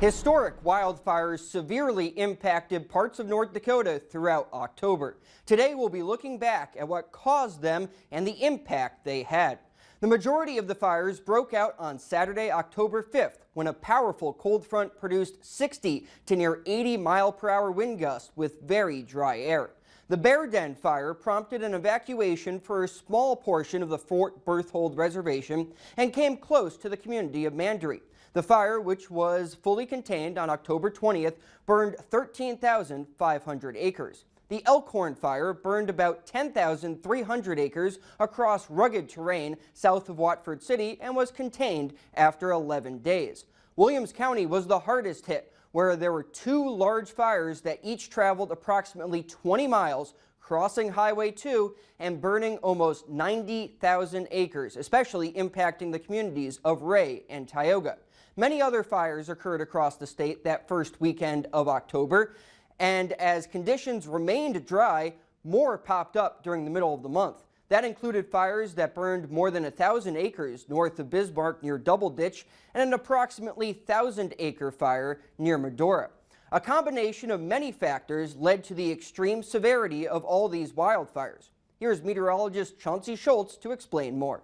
Historic wildfires severely impacted parts of North Dakota throughout October. Today we'll be looking back at what caused them and the impact they had. The majority of the fires broke out on Saturday, October 5th, when a powerful cold front produced 60 to near 80-mile-per-hour wind gusts with very dry air. The Bear Den fire prompted an evacuation for a small portion of the Fort Berthold Reservation and came close to the community of Mandaree. The fire, which was fully contained on October 20th, burned 13,500 acres. The Elkhorn fire burned about 10,300 acres across rugged terrain south of Watford City and was contained after 11 days. Williams County was the hardest hit, where there were two large fires that each traveled approximately 20 miles, crossing Highway 2 and burning almost 90,000 acres, especially impacting the communities of Ray and Tioga. Many other fires occurred across the state that first weekend of October, and as conditions remained dry, more popped up during the middle of the month. That included fires that burned more than 1,000 acres north of Bismarck near Double Ditch and an approximately 1,000-acre fire near Medora. A combination of many factors led to the extreme severity of all these wildfires. Here's meteorologist Chauncey Schultz to explain more.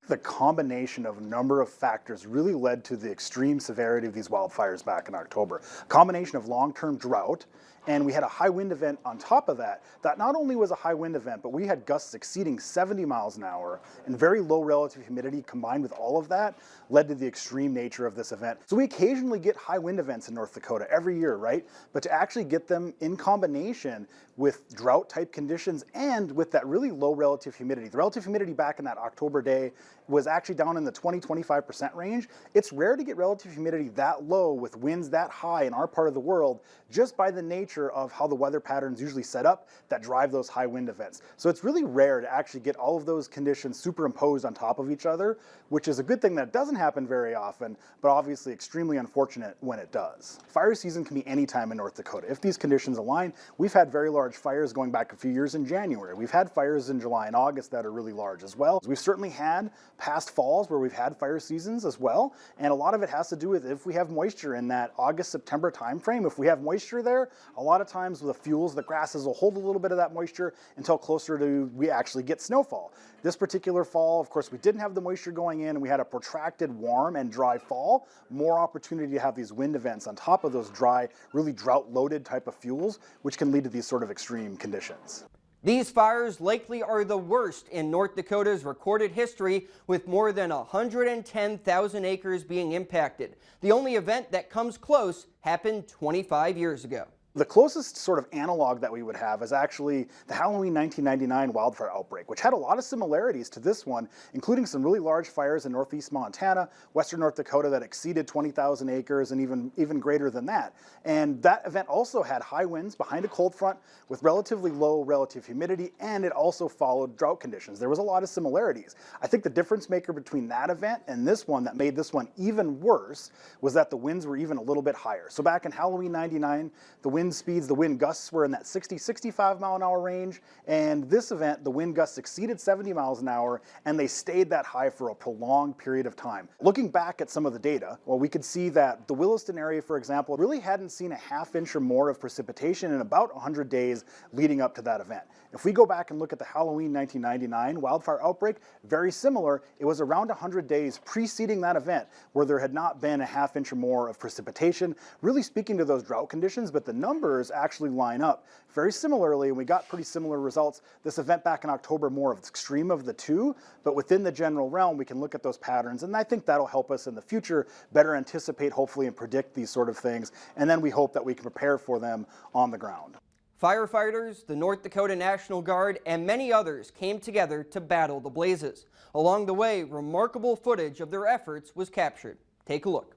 The combination of a number of factors really led to the extreme severity of these wildfires back in October. A combination of long-term drought, and we had a high wind event on top of that. That not only was a high wind event, but we had gusts exceeding 70 miles an hour, and very low relative humidity combined with all of that led to the extreme nature of this event. So we occasionally get high wind events in North Dakota every year, right? But to actually get them in combination with drought type conditions and with that really low relative humidity. The relative humidity back in that October day was actually down in the 20-25% range. It's rare to get relative humidity that low with winds that high in our part of the world, just by the nature of how the weather patterns usually set up that drive those high wind events. So it's really rare to actually get all of those conditions superimposed on top of each other, which is a good thing that doesn't happen very often, but obviously extremely unfortunate when it does. Fire season can be any time in North Dakota. If these conditions align, we've had very large fires going back a few years in January. We've had fires in July and August that are really large as well. We've certainly had past falls where we've had fire seasons as well, and a lot of it has to do with if we have moisture in that August-September timeframe. If we have moisture there, a lot of times with the fuels, the grasses will hold a little bit of that moisture until closer to we actually get snowfall. This particular fall, of course, we didn't have the moisture going in, and we had a protracted warm and dry fall. More opportunity to have these wind events on top of those dry, really drought-loaded type of fuels, which can lead to these sort of extreme conditions. These fires likely are the worst in North Dakota's recorded history, with more than 110,000 acres being impacted. The only event that comes close happened 25 years ago. The closest sort of analog that we would have is actually the Halloween 1999 wildfire outbreak, which had a lot of similarities to this one, including some really large fires in northeast Montana, western North Dakota that exceeded 20,000 acres and even greater than that. And that event also had high winds behind a cold front with relatively low relative humidity, and it also followed drought conditions. There was a lot of similarities. I think the difference maker between that event and this one that made this one even worse was that the winds were even a little bit higher. So back in Halloween 99, the wind speeds, the wind gusts were in that 60-65 mile an hour range, and this event, the wind gusts exceeded 70 miles an hour, and they stayed that high for a prolonged period of time. Looking back at some of the data, well, we could see that the Williston area, for example, really hadn't seen a half inch or more of precipitation in about 100 days leading up to that event. If we go back and look at the Halloween 1999 wildfire outbreak, very similar. It was around 100 days preceding that event where there had not been a half inch or more of precipitation, really speaking to those drought conditions, but the numbers actually line up very similarly, and we got pretty similar results. This event back in October, more of the extreme of the two, but within the general realm, we can look at those patterns, and I think that'll help us in the future better anticipate, hopefully, and predict these sort of things, and then we hope that we can prepare for them on the ground. Firefighters, the North Dakota National Guard, and many others came together to battle the blazes. Along the way, remarkable footage of their efforts was captured. Take a look.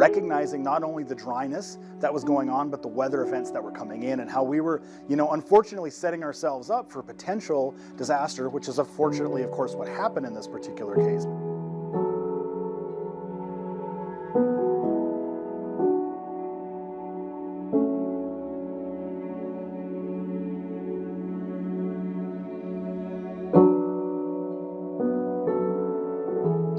recognizing not only the dryness that was going on, but the weather events that were coming in, and how we were, unfortunately setting ourselves up for potential disaster, which is unfortunately, of course, what happened in this particular case.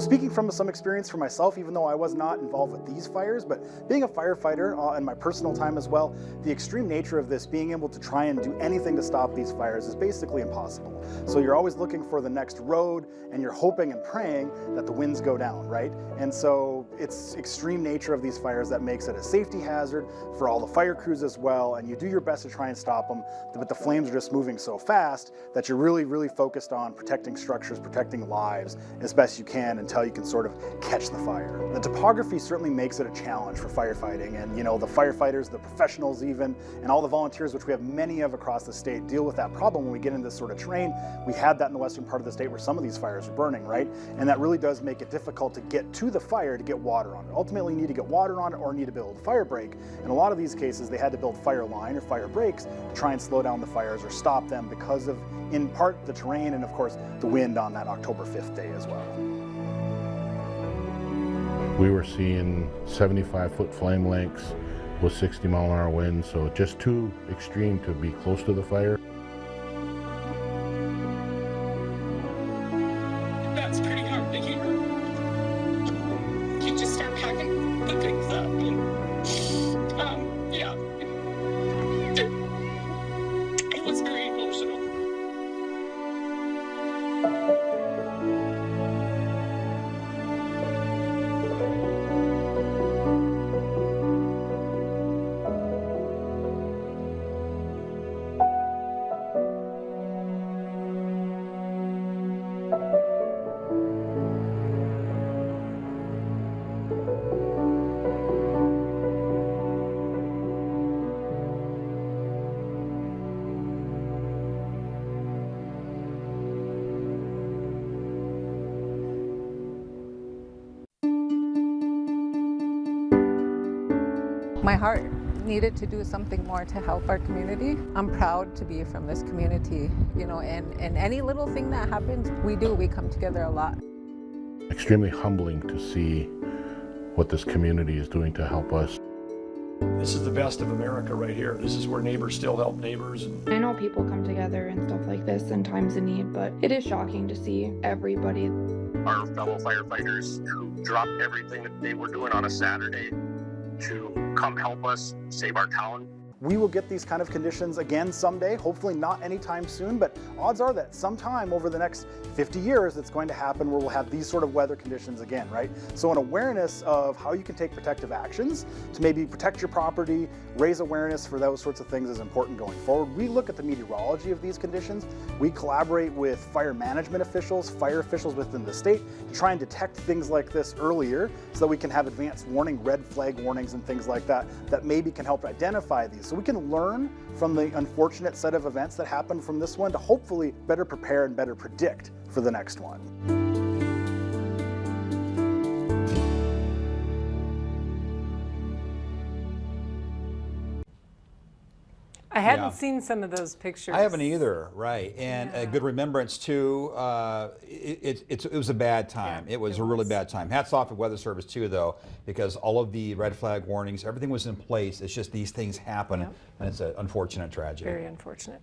Speaking from some experience for myself, even though I was not involved with these fires, but being a firefighter in my personal time as well, the extreme nature of this, being able to try and do anything to stop these fires is basically impossible. So you're always looking for the next road, and you're hoping and praying that the winds go down, right? And so it's extreme nature of these fires that makes it a safety hazard for all the fire crews as well, and you do your best to try and stop them, but the flames are just moving so fast that you're really, really focused on protecting structures, protecting lives as best you can until you can sort of catch the fire. The topography certainly makes it a challenge for firefighting, and the firefighters, the professionals even, and all the volunteers, which we have many of across the state, deal with that problem when we get into this sort of terrain. We had that in the western part of the state where some of these fires are burning, right? And that really does make it difficult to get to the fire to get water on it. Ultimately, you need to get water on it or need to build a fire break. In a lot of these cases, they had to build fire line or fire breaks to try and slow down the fires or stop them because of, in part, the terrain and, of course, the wind on that October 5th day as well. We were seeing 75-foot flame lengths with 60-mile-an-hour winds, so just too extreme to be close to the fire. That's pretty hard to hear. You just start packing the things up, and yeah, it was very emotional. My heart needed to do something more to help our community. I'm proud to be from this community, and any little thing that happens, we come together a lot. Extremely humbling to see what this community is doing to help us. This is the best of America right here. This is where neighbors still help neighbors. I know people come together and stuff like this in times of need, but it is shocking to see everybody. Our fellow firefighters who dropped everything that they were doing on a Saturday to come help us save our town. We will get these kind of conditions again someday, hopefully not anytime soon, but odds are that sometime over the next 50 years it's going to happen where we'll have these sort of weather conditions again, right? So an awareness of how you can take protective actions to maybe protect your property, raise awareness for those sorts of things is important going forward. We look at the meteorology of these conditions. We collaborate with fire management officials, fire officials within the state to try and detect things like this earlier so that we can have advanced warning, red flag warnings and things like that that maybe can help identify these. So we can learn from the unfortunate set of events that happened from this one to hopefully better prepare and better predict for the next one. I hadn't seen some of those pictures. I haven't either, right. And a good remembrance too, it was a bad time. Yeah, it was a really bad time. Hats off to Weather Service too though, because all of the red flag warnings, everything was in place. It's just these things happen and it's an unfortunate tragedy. Very unfortunate.